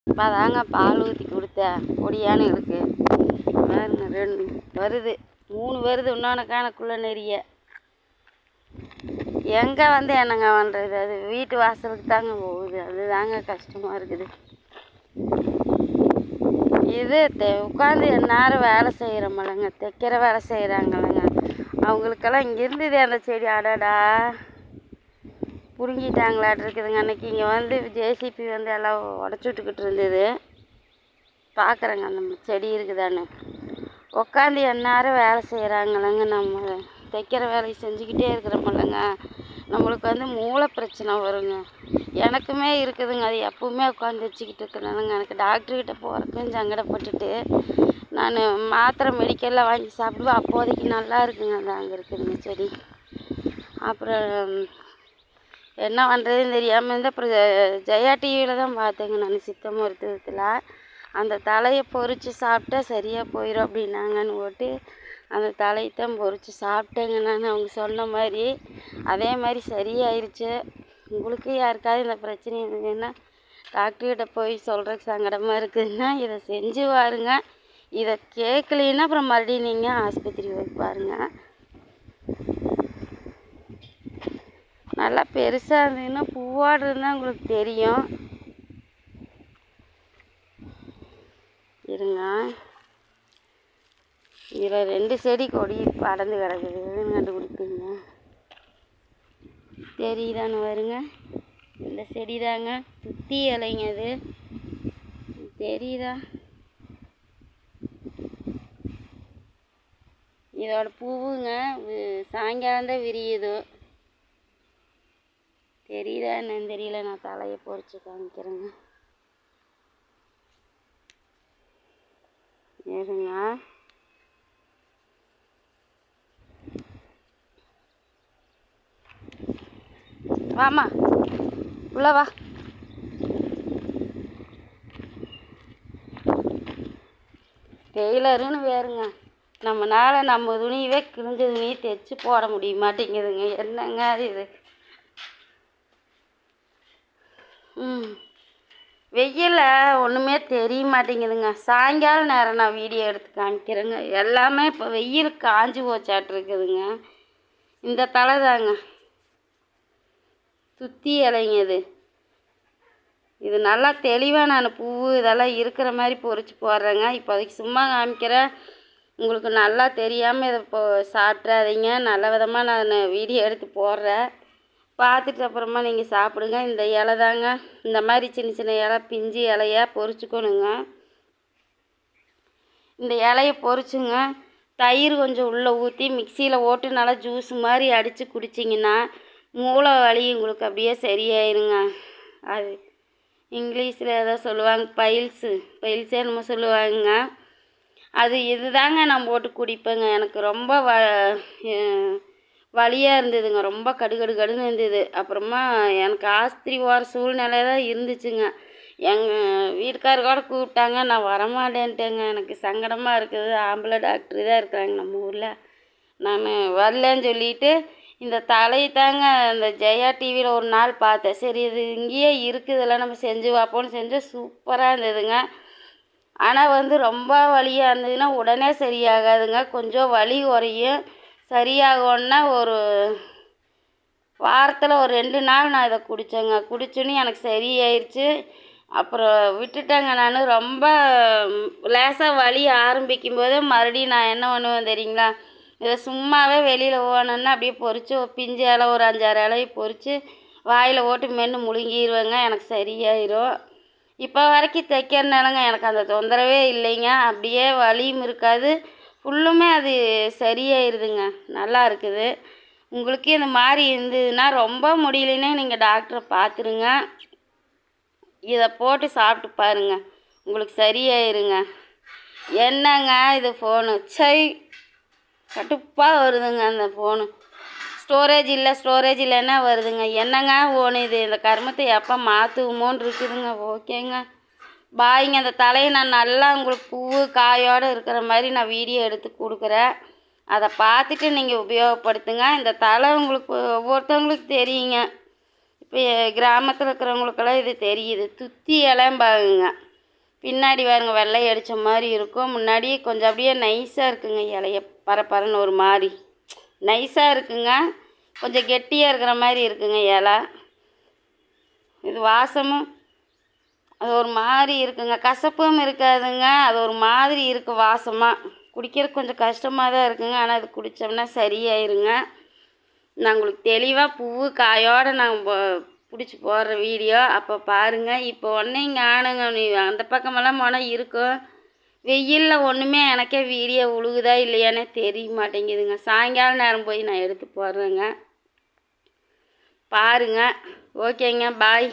இப்போ தாங்க பால் ஊற்றி கொடுத்தேன் பொடியானு இருக்கு பாருங்க 2 வருது 3 வருது இன்னொன்று கணக்குள்ளே நிறைய எங்கே வந்து என்னங்க பண்ணுறது அது வீட்டு வாசலுக்கு தாங்க போகுது அது தாங்க கஷ்டமாக இருக்குது இது உட்காந்து எந்நேரம் வேலை செய்கிறோமில்லங்க தைக்கிற வேலை செய்கிறாங்கல்லங்க அவங்களுக்கெல்லாம் இங்கே இருந்தது அந்த செடி அடடா புடுங்கிட்டாங்களாட்டு இருக்குதுங்க அன்றைக்கி இங்கே வந்து ஜேசிபி வந்து எல்லாம் உடச்சி விட்டுக்கிட்டு இருந்தது பார்க்குறேங்க அந்த செடி இருக்குதான்னு உட்காந்து எந்நேரம் வேலை செய்கிறாங்களங்க நம்ம தைக்கிற வேலையை செஞ்சுக்கிட்டே இருக்கிறோமில்லங்க நம்மளுக்கு வந்து மூளை பிரச்சனை வருங்க எனக்குமே இருக்குதுங்க அது எப்பவுமே உட்காந்து வச்சுக்கிட்டு இருக்கிறேனுங்க எனக்கு டாக்டர்கிட்ட போகிறதுக்கும் சங்கடப்பட்டுட்டு நான் மாத்திரை மெடிக்கலில் வாங்கி சாப்பிடுவேன் அப்போதைக்கு நல்லா இருக்குங்க அது அங்கே இருக்குதுங்க செடி அப்புறம் என்ன பண்ணுறதுன்னு தெரியாமல் இருந்தால் அப்புறம் ஜெயா டிவியில் தான் பார்த்தேங்க நான் சித்த மருத்துவத்தில் அந்த தலையை பொறிச்சு சாப்பிட்டா சரியாக போயிடும் அப்படின்னாங்கன்னு போட்டு அந்த தலையைத்தான் பொறிச்சு சாப்பிட்டேங்க நான் அவங்க சொன்ன மாதிரி அதே மாதிரி சரியாயிருச்சு உங்களுக்கு யாருக்காவது இந்த பிரச்சனை இருந்ததுன்னா டாக்டர்கிட்ட போய் சொல்கிறதுக்கு சங்கடமாக இருக்குதுன்னா இதை செஞ்சு பாருங்க இதை கேட்கலின்னா அப்புறம் மறுபடியும் நீங்கள் ஆஸ்பத்திரி போய் பாருங்கள் நல்லா பெருசாக இருந்ததுன்னா பூவாடுறதுன்னா உங்களுக்கு தெரியும் இருங்க இதில் 2 செடி கொடி படர்ந்து கிடக்குது எதுன்னு கண்டுபிடிப்பீங்க தெரியுதான்னு வருங்க இந்த செடி தாங்க சுற்றி இலைங்க அது தெரியுதா இதோட பூவுங்க சாயங்காலம் தான் விரியுது தெரியுதா என்னன்னு தெரியல நான் தலையை பொறிச்சு காமிக்கிறேங்க ஏறுங்க வாமா உள்ள வா டெய்லருன்னு வேறுங்க நம்மளால் நம்ம துணியவே கிழிஞ்ச துணியை தைச்சி போட முடிய மாட்டேங்குதுங்க என்னங்க அது இது வெயிலில் ஒன்றுமே தெரிய மாட்டேங்குதுங்க சாயங்கால நேரம் நான் வீடியோ எடுத்து காமிக்கிறேங்க எல்லாமே இப்போ வெயில் காஞ்சி போச்சாட்ருக்குதுங்க இந்த தலை தாங்க சுற்றி இலைங்க இது நல்லா தெளிவாக நான் பூ இதெல்லாம் இருக்கிற மாதிரி பொறிச்சு போடுறேங்க இப்போதைக்கு சும்மா காமிக்கிறேன் உங்களுக்கு நல்லா தெரியாமல் இதை இப்போ சாப்பிட்றாதீங்க நல்ல விதமாக நான் வீடியோ எடுத்து போடுறேன் பார்த்துட்டு அப்புறமா நீங்கள் சாப்பிடுங்க இந்த இலை தாங்க இந்த மாதிரி சின்ன சின்ன இலை பிஞ்சு இலையாக பொறிச்சுக்கணுங்க இந்த இலையை பொறிச்சுங்க தயிர் கொஞ்சம் உள்ளே ஊற்றி மிக்சியில் போட்டு நல்லா ஜூஸ் மாதிரி அடித்து குடிச்சிங்கன்னா மூளை வலி உங்களுக்கு அப்படியே சரியாயிருங்க அது இங்கிலீஷில் ஏதோ சொல்லுவாங்க பைல்ஸு என்னமோ சொல்லுவாங்க அது இதுதாங்க நான் போட்டு குடிப்பேங்க எனக்கு ரொம்ப வலியாக இருந்ததுங்க ரொம்ப கடுன்னு இருந்தது அப்புறமா எனக்கு ஆஸ்பத்திரி போகிற சூழ்நிலை தான் இருந்துச்சுங்க எங்கள் வீட்டுக்காரர் கூட கூப்பிட்டாங்க நான் வரமாட்டேன்ட்டேங்க எனக்கு சங்கடமாக இருக்குது ஆம்பளை டாக்டர் தான் இருக்கிறாங்க நம்ம ஊரில் நான் வரலன்னு சொல்லிட்டு இந்த தலையை தாங்க இந்த ஜெயா டிவியில் ஒரு நாள் பார்த்தேன் சரி இது இங்கேயே இருக்குதுல்ல நம்ம செஞ்சு பார்ப்போம்னு செஞ்சு சூப்பராக இருந்ததுங்க ஆனால் வந்து ரொம்ப வலியாக இருந்ததுன்னா உடனே சரியாகாதுங்க கொஞ்சம் வலி குறையும் சரியாகணுன்னா ஒரு வாரத்தில் ஒரு 2 நாள் நான் இதை குடித்தேங்க குடிச்சோன்னே எனக்கு சரியாயிருச்சு அப்புறம் விட்டுட்டேங்க நான் ரொம்ப லேசாக வலி ஆரம்பிக்கும் போதே மறுபடியும் நான் என்ன பண்ணுவேன் தெரியுங்களா இதை சும்மாவே வெளியில் போனோன்னா அப்படியே பொறிச்சு பிஞ்சு இலை ஒரு 5-6 இலையை பொறிச்சு வாயில் போட்டு மென்று முழுங்கிடுவேங்க எனக்கு சரியாயிரும் இப்போ வரைக்கும் தைக்கிறனாலங்க எனக்கு அந்த தொந்தரவே இல்லைங்க அப்படியே வலியும் இருக்காது ஃபுல்லுமே அது சரியாயிருதுங்க நல்லா இருக்குது உங்களுக்கு இந்த மாதிரி இருந்ததுன்னா ரொம்ப முடியலைன்னா நீங்கள் டாக்டரை பார்த்துருங்க இதை போட்டு சாப்பிட்டு பாருங்க உங்களுக்கு சரியாயிருங்க என்னங்க இது ஃபோனு கடுப்பாக வருதுங்க அந்த ஃபோனு ஸ்டோரேஜ் இல்லைன்னா வருதுங்க என்னங்க ஃபோனு இது இந்த கர்மத்தை எப்போ மாற்றுவோமோன்னு இருக்குதுங்க ஓகேங்க பாய்ங்க அந்த தலையை நான் நல்லா உங்களுக்கு பூ காயோடு இருக்கிற மாதிரி நான் வீடியோ எடுத்து கொடுக்குறேன் அதை பார்த்துட்டு நீங்கள் உபயோகப்படுத்துங்க இந்த தலை உங்களுக்கு ஒவ்வொருத்தவங்களுக்கு தெரியுங்க இப்போ கிராமத்தில் இருக்கிறவங்களுக்கெல்லாம் இது தெரியுது துத்தி இலைம்பாங்க பின்னாடி பாருங்க வெள்ளை அடித்த மாதிரி இருக்கும். முன்னாடி கொஞ்சம் அப்படியே நைஸாக இருக்குங்க. இலைய பரப்பரன்னு ஒரு மாதிரி நைஸாக இருக்குங்க. கொஞ்சம் கெட்டியாக இருக்கிற மாதிரி இருக்குங்க இலை. இது வாசமும் அது ஒரு மாதிரி இருக்குங்க. கசப்பும் இருக்காதுங்க. அது ஒரு மாதிரி இருக்குது வாசமாக. குடிக்கிறதுக்கு கொஞ்சம் கஷ்டமாக தான் இருக்குங்க. ஆனால் அது குடித்தோம்னா சரியாயிருங்க. நான் உங்களுக்கு தெளிவாக பூவு காயோடு நான் பிடிச்சி போடுற வீடியோ அப்போ பாருங்கள். இப்போ ஒன்றே இங்கே ஆனுங்க அந்த பக்கமெல்லாம் போனால் இருக்கும். வெயிலில் ஒன்றுமே எனக்கே வீடியோ உழுகுதா இல்லையானே தெரிய மாட்டேங்குதுங்க. சாயங்காலம் நேரம் போய் நான் எடுத்து போடுறேங்க. பாருங்கள். ஓகேங்க, பாய்.